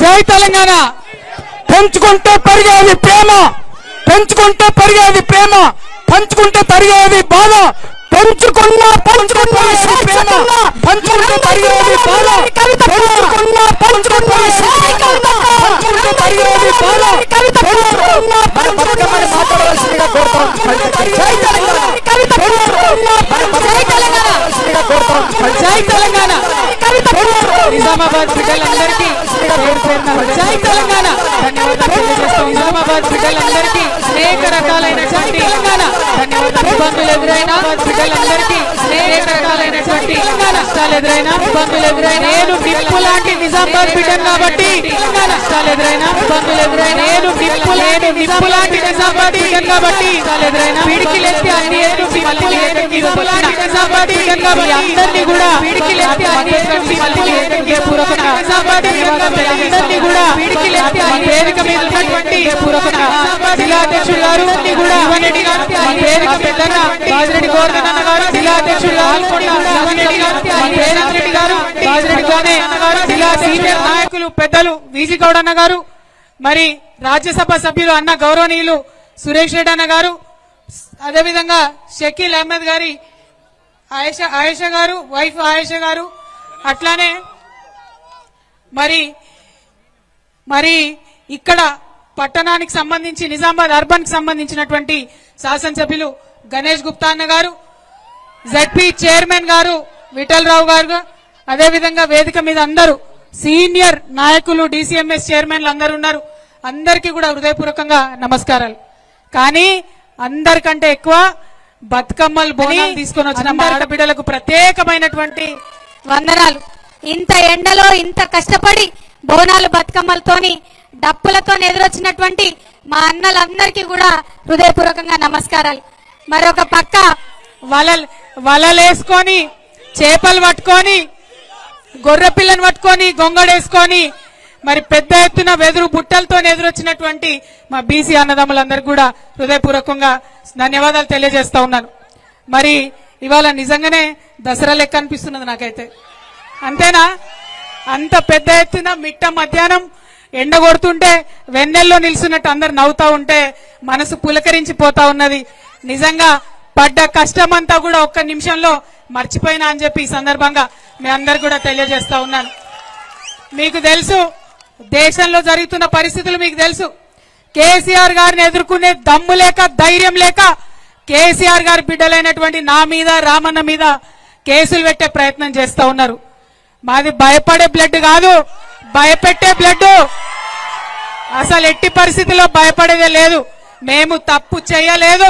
జై తెలంగాణ. పెంచుకుంటే పెరిగేది ప్రేమ, పెంచుకుంటే పెరిగేది ప్రేమ, పంచుకుంటే తరిగేది బాధ. పెంచుకున్నా పంచుకున్నా ప్రేమ, పంచుకుంటే తరిగేది బాధ. పెంచుకున్నా పంచుకున్నా పంచుకుంటే తరిగేది బాధ. పెంచుకున్నా బతుకమ్మని మాట్లాడవలసిందిగా కోరుతాం. జై తెలంగాణ. జై తెలంగాణ. నిజామాబాద్ బిడ్డలందరికీ జై తెలంగాణ. ధన్యవాదాలు తెలియజేస్తాం. నిజామాబాద్ బిడ్డలందరికీ అనేక రకాలైనటువంటి ధన్యవాదాలు. ఇబ్బందులు ఎదురైనా బిడ్డలందరికీ అనేక రకాలైనటువంటి నష్టాలు ఎదురైనా ఇబ్బందులు ఎదురైనా నేను నిప్పు లాంటి నిజామాబాద్ బిడ్డను కాబట్టి నష్టాలు ఎదురైనా ఇబ్బందులు ఎదురైనా నేను నిప్పు లాంటి నిజామాబాద్ బిడ్డను కాబట్టి ఎదురైనా పిడికిలెత్తి అన్ని నిప్పు లాంటి నిజామాబాద్ బిడ్డను కాబట్టి అందరినీ కూడా పిడికిలెత్తి అందరినీ కూడా వేదిక మీద ఉన్నటువంటి జిల్లా అధ్యక్షులు గారు కూడా రెడ్డి గారు, వేదిక పెద్దగా బాజిరెడ్డి గోవర్ధన్ అన్న గారు, జిల్లా అధ్యక్షులు రెడ్డి గారు, బాజిరెడ్డి గోనే గారు, జిల్లా సీనియర్ నాయకులు పెద్దలు వీజీ గౌడ్ అన్న గారు, మరి రాజ్యసభ సభ్యులు అన్న గౌరవనీయులు సురేష్ రెడ్డి అన్న గారు, అదేవిధంగా షకీల్ అహ్మద్ గారి ఆయేషా గారు, వైఫ్ ఆయేషా గారు, అట్లానే మరి ఇక్కడ పట్టణానికి సంబంధించి నిజామాబాద్ అర్బన్ కి సంబంధించినటువంటి శాసనసభ్యులు గణేష్ గుప్తా అన్న గారు, జెడ్పీ చైర్మన్ గారు విఠల్ రావు గారు, అదేవిధంగా వేదిక మీద అందరూ సీనియర్ నాయకులు డిసిఎంఎస్ చైర్మన్లు అందరూ ఉన్నారు. అందరికీ కూడా హృదయపూర్వకంగా నమస్కారాలు. కానీ అందరికంటే ఎక్కువ బతుకమ్మలు బోనాలు తీసుకొని వచ్చిన ఆడబిడ్డలకు ప్రత్యేకమైనటువంటి వందనాలు. ఇంత ఎండలో ఇంత కష్టపడి బోనాలు బతుకమ్మలతోని డప్పులతో ఎదురొచ్చినటువంటి మా అన్నలందరికీ కూడా హృదయపూర్వకంగా నమస్కారాలు. మరొక పక్క వలలేసుకొని చేపలు పట్టుకొని గొర్రె పిల్లని పట్టుకొని గొంగడేసుకొని మరి పెద్ద ఎత్తున వెదురు బుట్టలతో ఎదురొచ్చినటువంటి మా బీసీ అన్నదమ్ములందరికీ కూడా హృదయపూర్వకంగా ధన్యవాదాలు తెలియజేస్తా ఉన్నాను. మరి ఇవాళ నిజంగానే దసరా లెక్క అనిపిస్తున్నది నాకైతే. అంతేనా? అంత పెద్ద ఎత్తున మిట్ట మధ్యాహ్నం ఎండ కొడుతుంటే వెన్నెల్లో నిల్చున్నట్టు అందరు నవ్వుతా ఉంటే మనసు పులకరించిపోతా ఉన్నది. నిజంగా పడ్డ కష్టమంతా కూడా ఒక్క నిమిషంలో మర్చిపోయినా అని చెప్పి ఈ సందర్భంగా మీ అందరు కూడా తెలియజేస్తా ఉన్నాను. మీకు తెలుసు దేశంలో జరుగుతున్న పరిస్థితులు మీకు తెలుసు. కేసీఆర్ గారిని ఎదుర్కొనే దమ్ము లేక ధైర్యం లేక కేసీఆర్ గారి బిడ్డలైనటువంటి నా మీద రామన్న మీద కేసులు పెట్టే ప్రయత్నం చేస్తా ఉన్నారు. మాది భయపడే బ్లడ్ కాదు, భయపెట్టే బ్లడ్. అసలు ఎట్టి పరిస్థితుల్లో భయపడేదే లేదు. మేము తప్పు చేయలేదు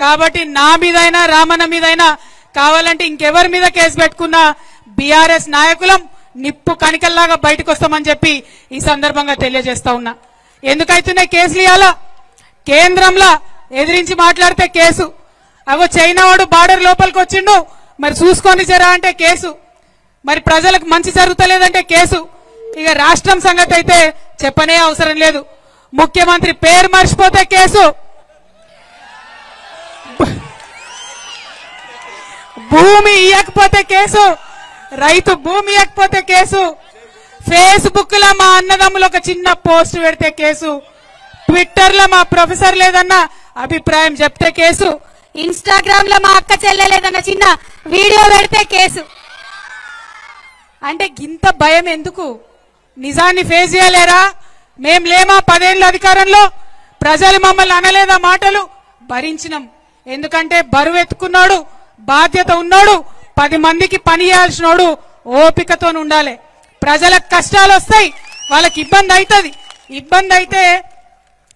కాబట్టి నా మీదైనా రామన్న మీదైనా కావాలంటే ఇంకెవరి మీద కేసు పెట్టుకున్నా బీఆర్ఎస్ నాయకులం నిప్పు కణికల్లాగా బయటకు వస్తామని చెప్పి ఈ సందర్భంగా తెలియజేస్తా ఉన్నా. ఎందుకైతున్నాయి కేసులు? ఇవాళ కేంద్రంలో ఎదిరించి మాట్లాడితే కేసు, అవో చైనా వాడు బార్డర్ లోపలికి వచ్చిండు మరి చూసుకొని జరా అంటే కేసు, మరి ప్రజలకు మంచి జరుగుతలేదంటే కేసు. ఇక రాష్ట్రం సంగతి అయితే చెప్పనే అవసరం లేదు. ముఖ్యమంత్రి పేరు మర్చిపోతే కేసు, భూమి ఇయ్యకపోతే కేసు, రైతు భూమి ఇయ్యకపోతే కేసు, ఫేస్బుక్ లో మా అన్నదమ్ములు ఒక చిన్న పోస్ట్ పెడితే కేసు, ట్విట్టర్ లో మా ప్రొఫెసర్ లేదన్న అభిప్రాయం చెప్తే కేసు, ఇన్స్టాగ్రామ్ లో మా అక్క చెల్లె లేదన్న చిన్న వీడియో పెడితే కేసు. అంటే గింత భయం ఎందుకు? నిజాన్ని ఫేస్ చేయలేరా? మేం లేమా 10 ఏళ్ళ అధికారంలో? ప్రజలు మమ్మల్ని అనలేదా మాటలు? భరించినాం. ఎందుకంటే బరువు ఎత్తుకున్నాడు, బాధ్యత ఉన్నాడు, 10 మందికి పని చేయాల్సినోడు ఓపికతో ఉండాలి. ప్రజలకు కష్టాలు వస్తాయి, వాళ్ళకి ఇబ్బంది అవుతుంది. ఇబ్బంది అయితే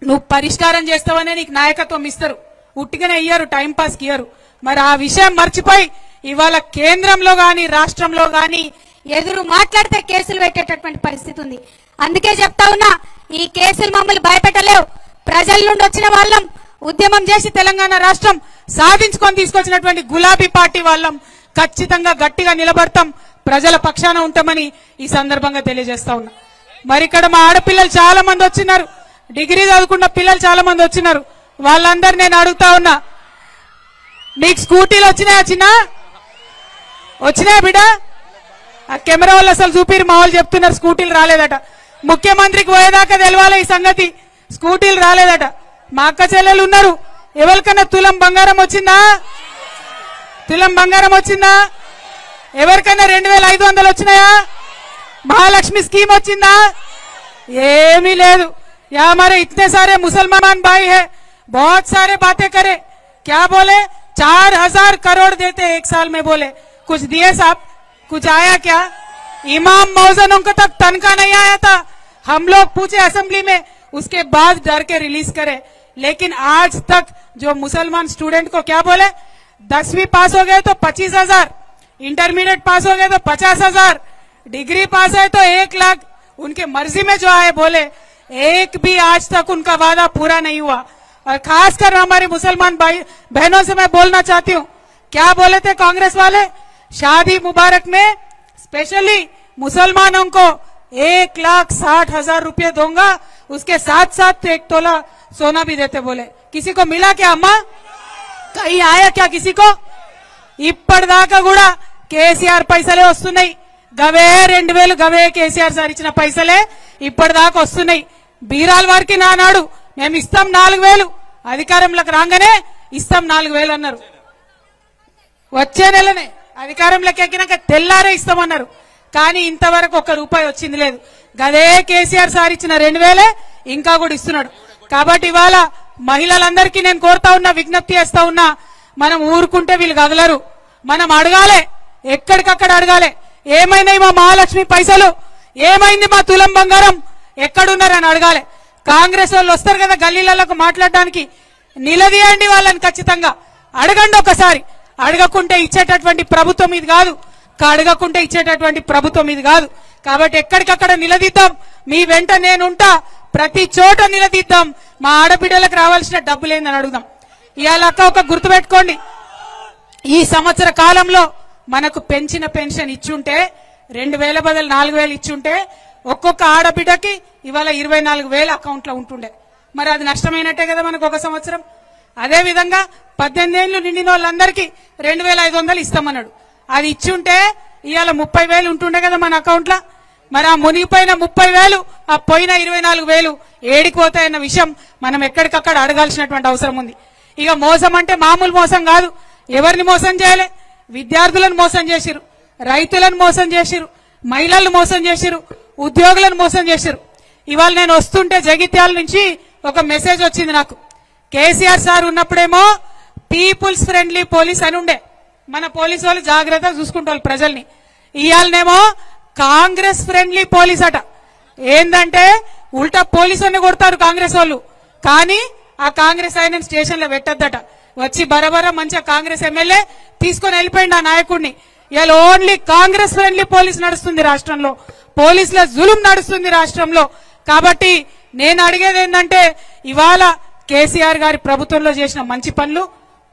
నువ్వు పరిష్కారం చేస్తావనే నీకు నాయకత్వం ఇస్తారు, ఉట్టిగానే ఇయ్యరు, టైంపాస్కి ఇయ్యరు. మరి ఆ విషయం మర్చిపోయి ఇవాళ కేంద్రంలో గాని రాష్ట్రంలో గాని ఎదురు మాట్లాడితే కేసులు పెట్టేటటువంటి పరిస్థితి ఉంది. అందుకే చెప్తా ఉన్నా, ఈ కేసులు మమ్మల్ని భయపెట్టలేవు. ప్రజల నుండి వచ్చిన వాళ్ళం, ఉద్యమం చేసి తెలంగాణ రాష్ట్రం సాధించుకొని తీసుకొచ్చినటువంటి గులాబీ పార్టీ వాళ్ళం. ఖచ్చితంగా గట్టిగా నిలబడతాం, ప్రజల పక్షాన ఉంటామని ఈ సందర్భంగా తెలియజేస్తా ఉన్నా. మరి ఇక్కడ మా ఆడపిల్లలు చాలా మంది వచ్చినారు, డిగ్రీ చదువుకున్న పిల్లలు చాలా మంది వచ్చినారు. వాళ్ళందరూ నేను అడుగుతా ఉన్నా, నీకు స్కూటీలు వచ్చినాయా? వచ్చినాయా బిడ్డ? ఆ కెమెరా వాళ్ళు అసలు చూపిరు, మా వాళ్ళు చెప్తున్నారు స్కూటీలు రాలేదట. ముఖ్యమంత్రికి పోయేదాకా తెలవాలి ఈ సంగతి. స్కూటీలు రాలేదట. మా అక్క చెల్లెలు ఉన్నారు, ఎవరికన్నా తులం బంగారం వచ్చిందా? తులం బంగారం వచ్చిందా? ఎవరికన్నా 2500 వచ్చినాయా? महालक्ष्मी स्कीम వచ్చిందా? ఏమీ లేదు. या हमारे इतने सारे मुसलमान भाई है, बहुत सारे बातें करे, क्या बोले 4000 करोड़ देते एक साल में, बोले कुछ दिए साहब? कुछ आया क्या? इमाम मौजनों को तक तनख्वाह नहीं आया था, हम लोग पूछे असेंबली में, उसके बाद डर के रिलीज करे। लेकिन आज तक जो मुसलमान स्टूडेंट को क्या बोले, 10वीं पास हो गए तो 25,000, इंटरमीडिएट पास हो गए तो 50,000, डिग्री पास है तो 1 लाख, उनके मर्जी में जो आए बोले, एक भी आज तक उनका वादा पूरा नहीं हुआ। और खासकर हमारे मुसलमान भाई बहनों से मैं बोलना चाहती हूँ, क्या बोले थे कांग्रेस वाले, शादी मुबारक में स्पेशली मुसलमानों को 1,60,000 रुपये दूंगा, उसके साथ साथ 1 तोला सोना भी देते बोले। किसी को मिला क्या अम्मा? कहीं आया क्या किसी को? ఇప్పటిదాకా కూడా కేసీఆర్ పైసలే వస్తున్నాయి. గవే 2000 గవే కేసీఆర్ సార్ ఇచ్చిన పైసలే ఇప్పటిదాకా వస్తున్నాయి. బీరాల్ వారికి నానాడు మేము ఇస్తాం 4000, అధికారంలోకి రాగానే ఇస్తాం 4000 అన్నారు. వచ్చే నెలనే అధికారంలోకి ఎక్కినాక తెల్లారే ఇస్తామన్నారు. కానీ ఇంతవరకు 1 రూపాయి వచ్చింది లేదు. గదే కేసీఆర్ సార్ ఇచ్చిన 2000 ఇంకా కూడా ఇస్తున్నాడు. కాబట్టి ఇవాళ మహిళలందరికీ నేను కోరుతా ఉన్నా, విజ్ఞప్తి చేస్తా ఉన్నా, మనం ఊరుకుంటే వీళ్ళు కదలరు. మనం అడగాలి, ఎక్కడికక్కడ అడగాలి. ఏమైనాయి మా మహాలక్ష్మి పైసలు, ఏమైంది మా తులం బంగారం, ఎక్కడున్నారని అడగాలి. కాంగ్రెస్ వాళ్ళు వస్తారు కదా గల్లీలకు మాట్లాడడానికి, నిలదీయండి వాళ్ళని, ఖచ్చితంగా అడగండి ఒకసారి. అడగకుంటే ఇచ్చేటటువంటి ప్రభుత్వం ఇది కాదు, అడగకుంటే ఇచ్చేటటువంటి ప్రభుత్వం ఇది కాదు. కాబట్టి ఎక్కడికక్కడ నిలదీద్దాం. మీ వెంట నేనుంటా, ప్రతి చోట నిలదీద్దాం. మా ఆడబిడ్డలకు రావాల్సిన డబ్బులేందని అడుగుదాం. ఇవాళ ఒక గుర్తుపెట్టుకోండి, ఈ సంవత్సర కాలంలో మనకు పెంచిన పెన్షన్ ఇచ్చుంటే 2000 బదులు 4000 ఇచ్చుంటే ఒక్కొక్క ఆడబిడ్డకి ఇవాళ 24,000 అకౌంట్ లో ఉంటుండే. మరి అది నష్టమైనట్టే కదా మనకు ఒక సంవత్సరం. అదే విధంగా 18 ఏళ్లు నిండిన వాళ్ళందరికీ 2500 ఇస్తామన్నాడు. అది ఇచ్చుంటే ఇవాళ 30,000 ఉంటుండే కదా మన అకౌంట్ లో. మరి ఆ మునిగిపోయిన 30,000, ఆ పోయిన 24,000 ఏడికి పోతాయన్న విషయం మనం ఎక్కడికక్కడ అడగాల్సినటువంటి అవసరం ఉంది. ఇక మోసం అంటే మామూలు మోసం కాదు. ఎవరిని మోసం చేయలే? విద్యార్థులను మోసం చేసిరు, రైతులను మోసం చేసిరు, మహిళలను మోసం చేసిరు, ఉద్యోగులను మోసం చేసిరు. ఇవాళ నేను వస్తుంటే జగిత్యాల నుంచి ఒక మెసేజ్ వచ్చింది నాకు. కేసీఆర్ సార్ ఉన్నప్పుడేమో పీపుల్స్ ఫ్రెండ్లీ పోలీస్ అని ఉండే, మన పోలీసు వాళ్ళు జాగ్రత్తగా చూసుకుంటారు ప్రజల్ని. ఇవాళనేమో కాంగ్రెస్ ఫ్రెండ్లీ పోలీస్ అట. ఏందంటే ఉల్టా పోలీసుని కొడతారు కాంగ్రెస్ వాళ్ళు, కానీ ఆ కాంగ్రెస్ ఆయన స్టేషన్ లో పెట్టద్దట. వచ్చి బరబర మంచిగా కాంగ్రెస్ ఎమ్మెల్యే తీసుకొని వెళ్ళిపోయింది ఆ నాయకుడిని. ఇవాళ ఓన్లీ కాంగ్రెస్ ఫ్రెండ్లీ పోలీస్ నడుస్తుంది రాష్ట్రంలో, పోలీసుల జులుం నడుస్తుంది రాష్ట్రంలో. కాబట్టి నేను అడిగేది ఏంటంటే, ఇవాళ కేసీఆర్ గారి ప్రభుత్వంలో చేసిన మంచి పనులు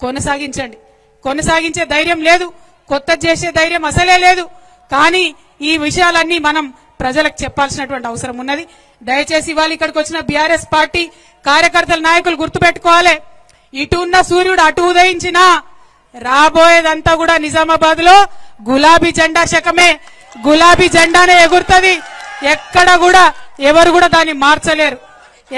కొనసాగించండి. కొనసాగించే ధైర్యం లేదు, కొత్త చేసే ధైర్యం అసలే లేదు. కానీ ఈ విషయాలన్నీ మనం ప్రజలకు చెప్పాల్సినటువంటి అవసరం ఉన్నది. దయచేసి ఇవాళ ఇక్కడికి వచ్చిన బీఆర్ఎస్ పార్టీ కార్యకర్తల నాయకులు గుర్తుపెట్టుకోవాలి, ఇటు ఉన్న సూర్యుడు అటు ఉదయించినా రాబోయేదంతా కూడా నిజామాబాద్ లో గులాబీ జెండా శకమే, గులాబీ జెండానే ఎగురుతుంది. ఎక్కడ కూడా ఎవరు కూడా దాన్ని మార్చలేరు,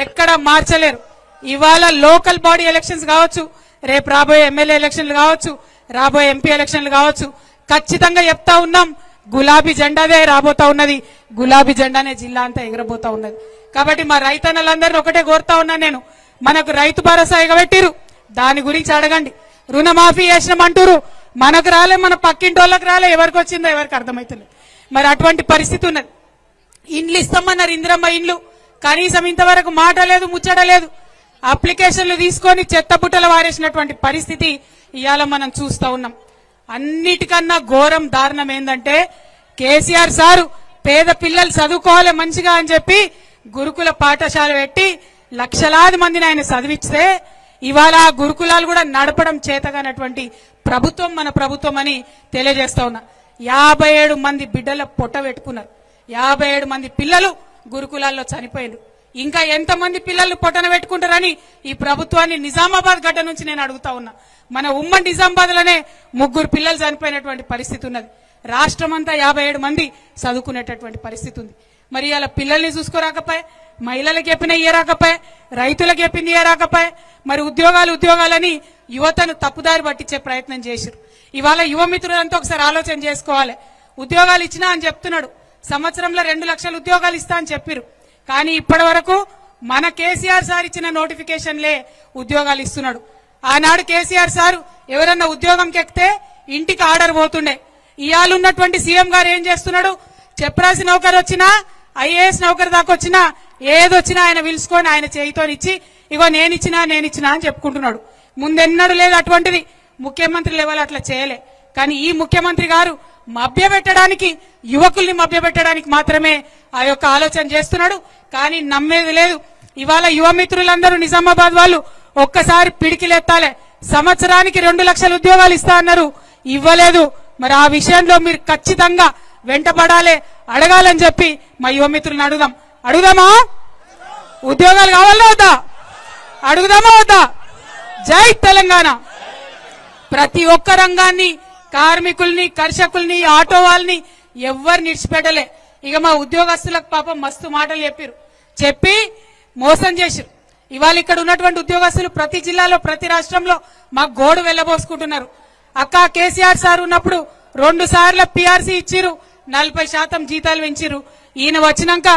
ఎక్కడ మార్చలేరు. ఇవాళ లోకల్ బాడీ ఎలక్షన్స్ కావచ్చు, రేపు రాబోయే ఎమ్మెల్యే ఎలక్షన్లు కావచ్చు, రాబోయే ఎంపీ ఎలక్షన్లు కావచ్చు, ఖచ్చితంగా చెప్తా ఉన్నాం, గులాబీ జెండాదే రాబోతా ఉన్నది, గులాబీ జెండానే జిల్లా అంతా ఎగరబోతా ఉన్నది. కాబట్టి మా రైతన్నలందరినీ ఒకటే కోరుతా ఉన్నా నేను, మనకు రైతు భరోసా ఎగబెట్టిరు, దాని గురించి అడగండి. రుణమాఫీ చేసినామంటారు, మనకు రాలే, మన పక్కింటి వాళ్ళకి రాలే, ఎవరికి వచ్చిందో ఎవరికి అర్థమవుతుంది. మరి అటువంటి పరిస్థితి ఉన్నది. ఇండ్లు ఇస్తామన్నారు, ఇందిరమ్మ ఇండ్లు, కనీసం ఇంతవరకు మాట లేదు, ముచ్చట లేదు. అప్లికేషన్లు తీసుకొని చెత్తబుట్టలు వారేసినటువంటి పరిస్థితి ఇవాళ మనం చూస్తా ఉన్నాం. అన్నిటికన్నా ఘోరం దారుణం ఏంటంటే, కేసీఆర్ సారు పేద పిల్లలు చదువుకోవాలి మంచిగా అని చెప్పి గురుకుల పాఠశాల పెట్టి లక్షలాది మందిని ఆయన చదివిస్తే ఇవాళ ఆ గురుకులాలు కూడా నడపడం చేతగానటువంటి ప్రభుత్వం మన ప్రభుత్వం అని తెలియజేస్తా ఉన్నా. 57 మంది బిడ్డల పొట్ట పెట్టుకున్నారు, 57 మంది పిల్లలు గురుకులాల్లో చనిపోయారు. ఇంకా ఎంతమంది పిల్లలు పొట్టన పెట్టుకుంటారని ఈ ప్రభుత్వాన్ని నిజామాబాద్ గడ్డ నుంచి నేను అడుగుతా ఉన్నా. మన ఉమ్మడి నిజామాబాద్ లోనే 3 పిల్లలు చనిపోయినటువంటి పరిస్థితి ఉన్నది. రాష్ట్రం అంతా 57 మంది చదువుకునేటటువంటి పరిస్థితి ఉంది. మరి ఇలా పిల్లల్ని చూసుకోరాకపోయే, మహిళలకు చెప్పిన ఇయ్యరాకపోయే, రైతులకు చెప్పింది ఇయ్యరాకపోయే, మరి ఉద్యోగాలని యువతను తప్పుదారి పట్టించే ప్రయత్నం చేశారు. ఇవాళ యువ మిత్రులంతా ఒకసారి ఆలోచన చేసుకోవాలి. ఉద్యోగాలు ఇచ్చినా అని చెప్తున్నాడు, సంవత్సరంలో 2 లక్షల ఉద్యోగాలు ఇస్తా అని చెప్పారు. కానీ ఇప్పటి వరకు మన కేసీఆర్ సార్ ఇచ్చిన నోటిఫికేషన్లే ఉద్యోగాలు ఇస్తున్నాడు. ఆనాడు కేసీఆర్ సార్ ఎవరన్నా ఉద్యోగంకి ఎక్కితే ఇంటికి ఆర్డర్ పోతుండే. ఇవాళ ఉన్నటువంటి సీఎం గారు ఏం చేస్తున్నాడు, చెప్రాసి నౌకరు వచ్చినా, ఐఏఎస్ నౌకరు దాకా వచ్చినా, ఏదొచ్చినా ఆయన పిలుచుకొని ఆయన చేయితోనిచ్చి ఇగో నేనిచ్చినా అని చెప్పుకుంటున్నాడు. ముందెన్నడూ లేదు అటువంటిది. ముఖ్యమంత్రి లెవెల్ అట్లా చేయలే. కానీ ఈ ముఖ్యమంత్రి గారు మభ్యపెట్టడానికి, యువకుల్ని మభ్యపెట్టడానికి మాత్రమే ఆ యొక్క ఆలోచన చేస్తున్నాడు. కానీ నమ్మేది లేదు. ఇవాళ యువ మిత్రులందరూ నిజామాబాద్ వాళ్ళు ఒక్కసారి పిడికిలెత్తాలే. సంవత్సరానికి 2 లక్షల ఉద్యోగాలు ఇస్తా అన్నారు, ఇవ్వలేదు. మరి ఆ విషయంలో మీరు ఖచ్చితంగా వెంటపడాలి, అడగాలని చెప్పి మా యువ మిత్రులను అడుగుదామా? ఉద్యోగాలు కావాలా వద్దా? అడుగుదామా వద్దా? జై తెలంగాణ. ప్రతి ఒక్క రంగాన్ని, కార్మికుల్ని, కర్షకుల్ని, ఆటో వాళ్ళని ఎవ్వరు నిడిచిపెట్టలే. ఇక మా ఉద్యోగస్తులకు పాపం మస్తు మాటలు చెప్పి మోసం చేశారు. ఇవాళ ఇక్కడ ఉన్నటువంటి ఉద్యోగస్తులు ప్రతి జిల్లాలో, ప్రతి రాష్ట్రంలో మాకు గోడు వెళ్లబోసుకుంటున్నారు. అక్క కేసీఆర్ సార్ ఉన్నప్పుడు 2 సార్లు పిఆర్సీ ఇచ్చిరు, 40% జీతాలు పెంచిరు. ఈయన వచ్చినాక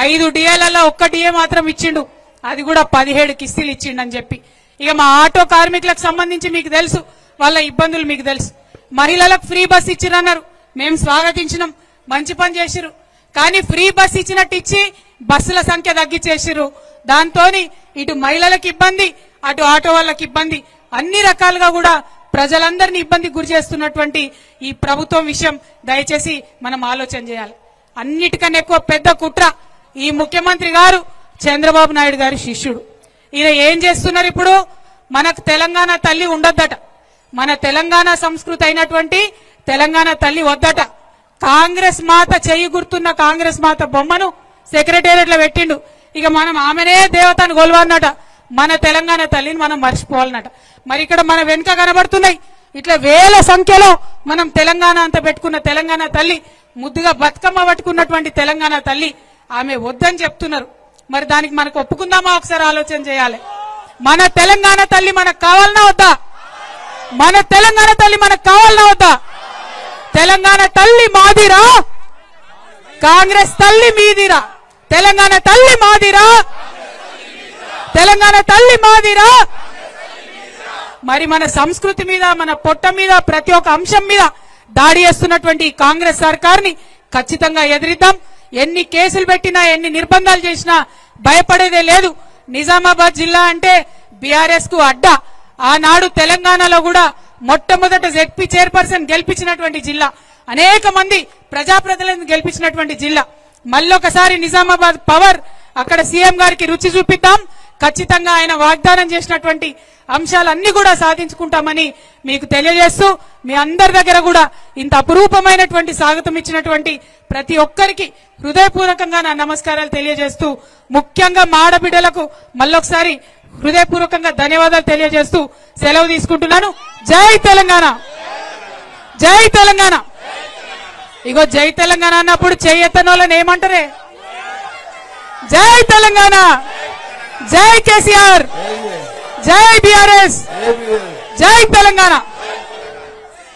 5 డిఏలలో 1 డిఏ మాత్రం ఇచ్చిండు, అది కూడా 17 కిస్తీలు ఇచ్చిండని చెప్పి. ఇక మా ఆటో కార్మికులకు సంబంధించి మీకు తెలుసు, వాళ్ళ ఇబ్బందులు మీకు తెలుసు. మహిళలకు ఫ్రీ బస్ ఇచ్చిరన్నారు, మేము స్వాగతించినాం, మంచి పని చేసిరు. కానీ ఫ్రీ బస్ ఇచ్చినట్టు ఇచ్చి బస్సుల సంఖ్య తగ్గించేసిరు. దాంతో ఇటు మహిళలకు ఇబ్బంది, అటు ఆటో వాళ్ళకి ఇబ్బంది, అన్ని రకాలుగా కూడా ప్రజలందరినీ ఇబ్బందికి గురి చేస్తున్నటువంటి ఈ ప్రభుత్వం విషయం దయచేసి మనం ఆలోచన చేయాలి. అన్నిటికన్నా ఎక్కువ పెద్ద కుట్ర ఈ ముఖ్యమంత్రి గారు చంద్రబాబు నాయుడు గారి శిష్యుడు. ఈయన ఏం చేస్తున్నారు ఇప్పుడు? మనకు తెలంగాణ తల్లి ఉండొద్దట, మన తెలంగాణ సంస్కృతి అయినటువంటి తెలంగాణ తల్లి వద్దట. కాంగ్రెస్ మాత చెయ్యి గుర్తున్న కాంగ్రెస్ మాత బొమ్మను సెక్రటేరియట్ లో పెట్టిండు. ఇక మనం ఆమెనే దేవతను కొలవన్నట, మన తెలంగాణ తల్లిని మనం మర్చిపోవాలన్నట. మరి ఇక్కడ మన వెనుక కనబడుతున్నాయి ఇట్లా వేల సంఖ్యలో మనం తెలంగాణ అంతా పెట్టుకున్న తెలంగాణ తల్లి, ముద్దుగా బతుకమ్మ పట్టుకున్నటువంటి తెలంగాణ తల్లి, ఆమె వద్దని చెప్తున్నారు. మరి దానికి మనకు ఒప్పుకుందామా? ఒకసారి ఆలోచన చేయాలి. మన తెలంగాణ తల్లి మనకు కావాలన్నా వద్దా? మన తెలంగాణ తల్లి మనకు కావాలన్నా వద్దా? తెలంగాణ తల్లి మాదిరా, కాంగ్రెస్ తల్లి మీదిరా. తెలంగాణ తల్లి మాదిరా, తెలంగాణ తల్లి మాదిరా. మరి మన సంస్కృతి మీద, మన పొట్ట మీద, ప్రతి ఒక్క అంశం మీద దాడి చేస్తున్నటువంటి కాంగ్రెస్ సర్కార్ని ఖచ్చితంగా ఎదిరిద్దాం. ఎన్ని కేసులు పెట్టినా, ఎన్ని నిర్బంధాలు చేసినా భయపడేదే లేదు. నిజామాబాద్ జిల్లా అంటే బీఆర్ఎస్ కు అడ్డా. ఆనాడు తెలంగాణలో కూడా మొట్టమొదట జెడ్పీ చైర్పర్సన్ గెలిపించినటువంటి జిల్లా, అనేక మంది ప్రజాప్రతినిధులను గెలిపించినటువంటి జిల్లా. మళ్ళొకసారి నిజామాబాద్ పవర్ అక్కడ సీఎం గారికి రుచి చూపిద్దాం. ఖచ్చితంగా ఆయన వాగ్దానం చేసినటువంటి అంశాలన్నీ కూడా సాధించుకుంటామని మీకు తెలియజేస్తూ, మీ అందరి దగ్గర కూడా ఇంత అపురూపమైనటువంటి స్వాగతం ఇచ్చినటువంటి ప్రతి ఒక్కరికి హృదయపూర్వకంగా నా నమస్కారాలు తెలియజేస్తూ, ముఖ్యంగా మా ఆడబిడ్డలకు మళ్ళొకసారి హృదయపూర్వకంగా ధన్యవాదాలు తెలియజేస్తూ సెలవు తీసుకుంటున్నాను. జై తెలంగాణ, జై తెలంగాణ. ఇగో జై తెలంగాణ అన్నప్పుడు చెయ్యెత్తనోళ్ళని ఏమంటారే? జై తెలంగాణ, జై కేసీఆర్, జై బీఆర్ఎస్, జై తెలంగాణ.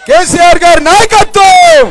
కేసీఆర్ గారి నాయకత్వం.